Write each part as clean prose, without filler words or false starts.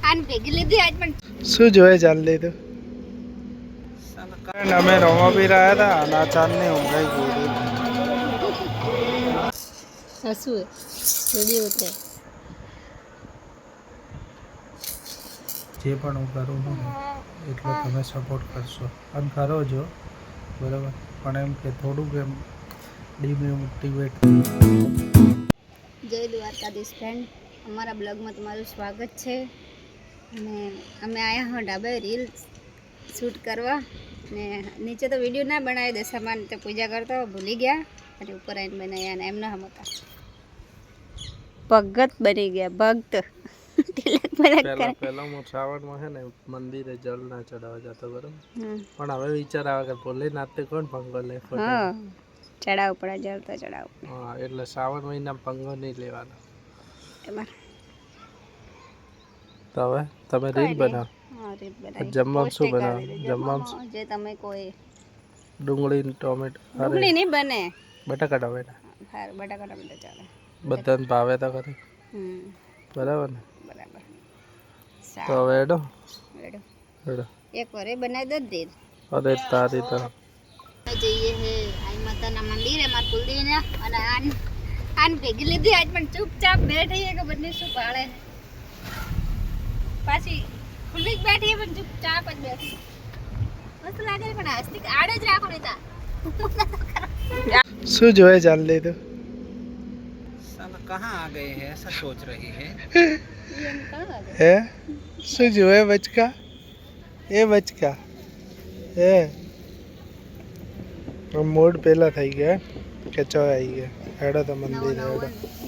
આન ભેગી લીધી આજ પણ શું જોયે ચાંદની તું? અમે રોમા પી રહ્યા હતા અને આ ચાંદની ઊંઘાઈ ગઈ હતી. હસું વિડીયો ઉતરે જે પણ હું કરું છું ને એટલે તમે સપોર્ટ કરશો અને કરો જો બરાબર, પણ એમ કે થોડુંક એમ ડિમોટિવેટ. જય દ્વારકાધીશ ફ્રેન્ડ, અમારા બ્લોગમાં તમારું સ્વાગત છે. અને અમે આવ્યા હો ઢાબે રીલ શૂટ કરવા ને નીચે તો વિડીયો ના બનાવી દે, સામાન તો પૂજા કરતા ભૂલી ગયા અને ઉપર આવીને બનાવ્યા ને એમના હમ હતા ભગત બની ગયા ભક્ત. પહેલા હું શ્રાવણમાં છે ને મંદિરે જલ ના ચડાવવા જતો બરાબર, પણ હવે વિચાર આવે કે ભોલેનાથ કોણ પંગો લે, ચડાવ પડે જલ તો ચડાવ. હા, એટલે શ્રાવણ મહિના પંગો નહીં લેવાનો. તો હવે તમે રીલ બનાવો. જમવામાં શું બનાવો? જમવામાં જે તમે કોઈ ડુંગળી ટોમેટો ડુંગળી નહીં બને, બટાકા ટમેટા બટાકા ટમેટા ચાલે, બધાને ભાવે તો ખરી. બરાબર ને? બરાબર. તો હવે એડો એક વાર બનાવી દો જ. અરે તારી તો જઈએ હે આઈ માતાના મંદિરે માર કુલદેવીને અને આન ભેગી લીધી આજ પણ ચૂપચાપ બેઠી કે બંને શું ભાળે પાછી ખુલ્લી જ બેઠી પણ ચૂપચાપ જ બેઠી. મસ્ત લાગે પણ હસ્તી આડે જ રાખો નહીં. શું જોયે ચાંદની તું? साला कहाँ आ गए हैं ऐसा सोच रही है હે શું જોયે બચકા? એ બચકા હે મૂડ પેલા થઈ ગયા કે ચો આવી ગયા. હેડો તો મંદિર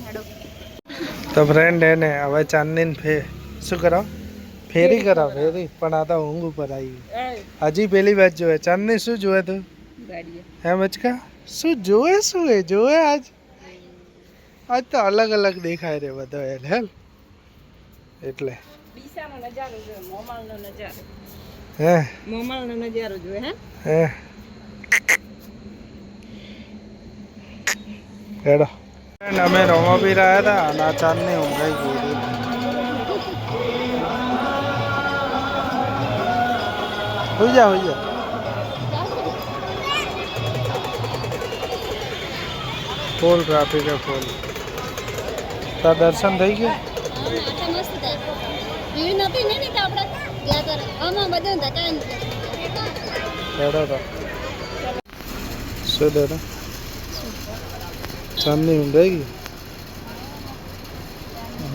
હેડો. તો ફ્રેન્ડ એને હવે ચાંદની શું કરાવ? ફેરી કરાવ ફેરી, પણ આ તો ઊંઘ ઉપર આવી ગઈ. હજી પેલી વાત જોવે. ચાંદની શું જોવે તું? હે બચકા શું જોવે? શું એ જોવે આજ? આજ તો અલગ અલગ દેખાય રે બધો હે એટલે હે મોમાલનો નજારો જોવે હે. હે હેડો. અમે રોમા પી રહ્યા હતા અને આ ચાંદની ઊંઘાઈ ગઈ હતી. હોઈ જા હોઈ જા. ફૂલ ટ્રાફિક હે ફૂલ. તાર દર્શન થઈ ગયા? મસ્ત થાય. ભીડ નથી ને તો આપણે ગયા કરે આમાં બધું ધકાય ને. હેડો તો શું દેડો ચાંદની ઊંઘાઈ ગઈ.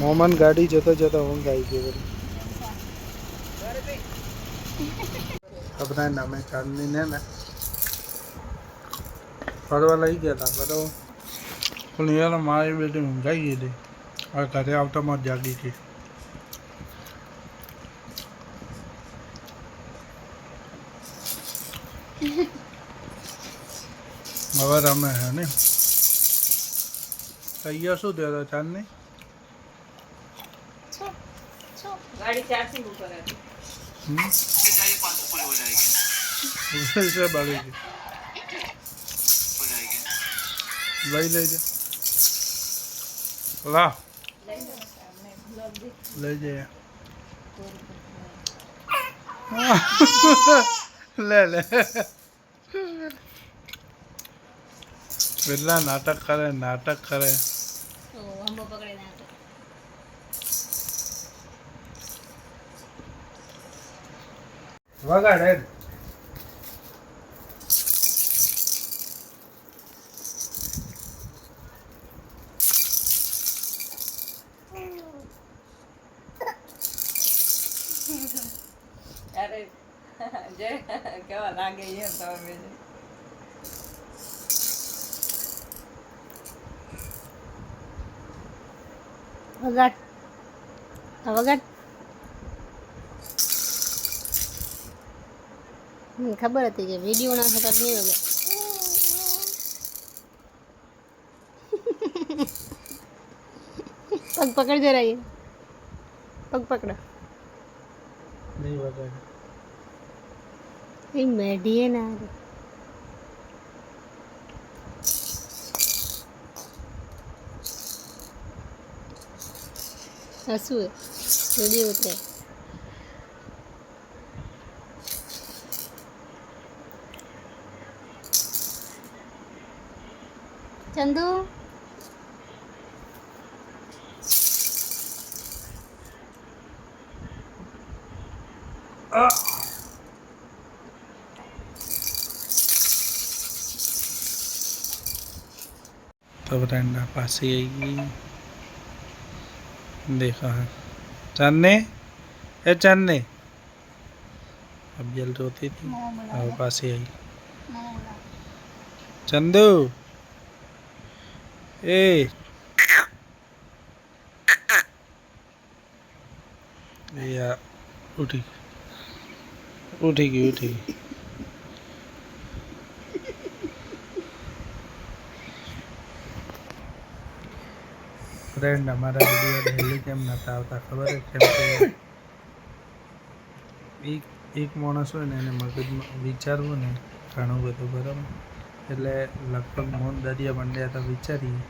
મોમન ગાડી જતો જતો ઊંઘ આવી ગઈ બધી. આપણે અમે ચાંદનીને ને ફરવા લઈ ગયા હતા બરાબર, પણ યાર મારી બેટી ઊંઘાઈ ગઈ હતી. હવે ઘરે આવતામાં જ જાગી ગઈ. હવે રમે હે ને. તૈયાર શું થયો હતો ચાંદની? ગાડી ચાર્જિંગ ઉપર હતી. બાળી ગઈ. લઈ લેજે. લા લઈ જઈએ. લે લે કેટલા નાટક કરે નાટક કરે. વગાડ હેડ. અરે જે કેવા લાગે એ તમે વગાડ વગાડ. ખબર હતી કે વિડીયો ના થતા નહીં વગાડ. પગ પકડજો રહી. પગ પકડો. નહીં વગાડ. એ મેઢીએ ના હસું વિડીયો ઉતરે ચંદુ तो फ्रेंड पास ही आएगी देखा है चांदनी ए चांदनी अब जल रोती थी अब पास ही आई चंदू ए या उठी उठेगी उठेगी फ्रेंड हमारा वीडियो डेली केम नता આવતા ખબર है કેમ કે એક માણસ હોય ને એને મગજમાં વિચારવું ને ઘણું બધું બરાબર એટલે લગભગ મોન દરિયા મંડ્યા તો વિચારીએ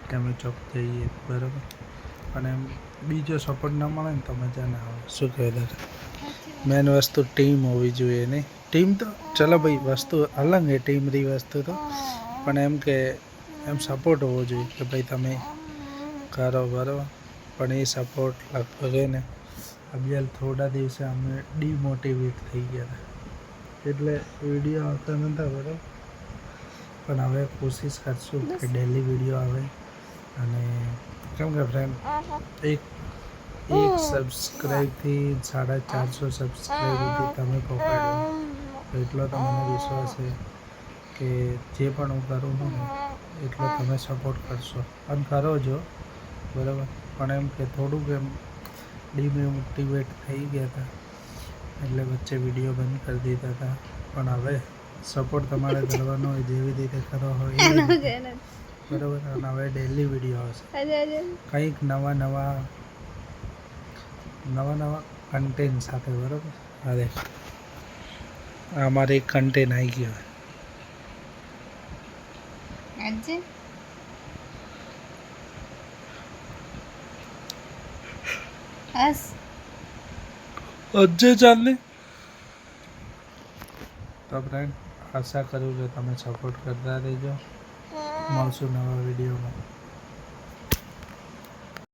કે અમે ચોક જઈએ બરાબર પણ એમ બીજો સપોર્ટ ના મળે ને તો મજા ના આવે શું કહે દાદા મેન વસ્તુ ટીમ હોવી જોઈએ નહીં ટીમ તો ચલો ભાઈ વસ્તુ અલગ છે ટીમની વસ્તુ તો પણ એમ કે એમ સપોર્ટ હોવો જોઈએ કે ભાઈ તમે કરો બરાબર પણ એ સપોર્ટ લગભગ હે ને અબિયાલ થોડા દિવસે અમે ડિમોટિવેટ થઈ ગયા હતા એટલે વિડીયો આવતા નહોતા બરાબર પણ હવે કોશિશ કરશું કે ડેલી વિડીયો આવે અને કેમ કે ફ્રેન્ડ એક સબસ્ક્રાઈબથી 450 સબસ્ક્રાઈબ સુધી તમે પકડ્યો એટલો તો મને વિશ્વાસ છે કે જે પણ હું કરું છું ને એટલો તમે સપોર્ટ કરશો અને કરો જો બરાબર પણ એમ કે થોડુંક એમ ડિમોટિવેટ થઈ ગયા હતા એટલે વચ્ચે વિડીયો બંધ કરી દીધા હતા પણ હવે સપોર્ટ તમારે કરવાનો હોય જેવી રીતે કરો હોય એવી રીતે. બરાબર અને હવે ડેલી વિડીયો આવશે કંઈક નવા નવા કન્ટેન્ટ સાથે બરાબર અરે અમારે એક કન્ટેન્ટ આવી ગયો આજે બસ અજય ચાંદની તો ફ્રેન્ડ આશા કરું કે તમે સપોર્ટ કરતા રહેજો મળશું નવા વિડીયોમાં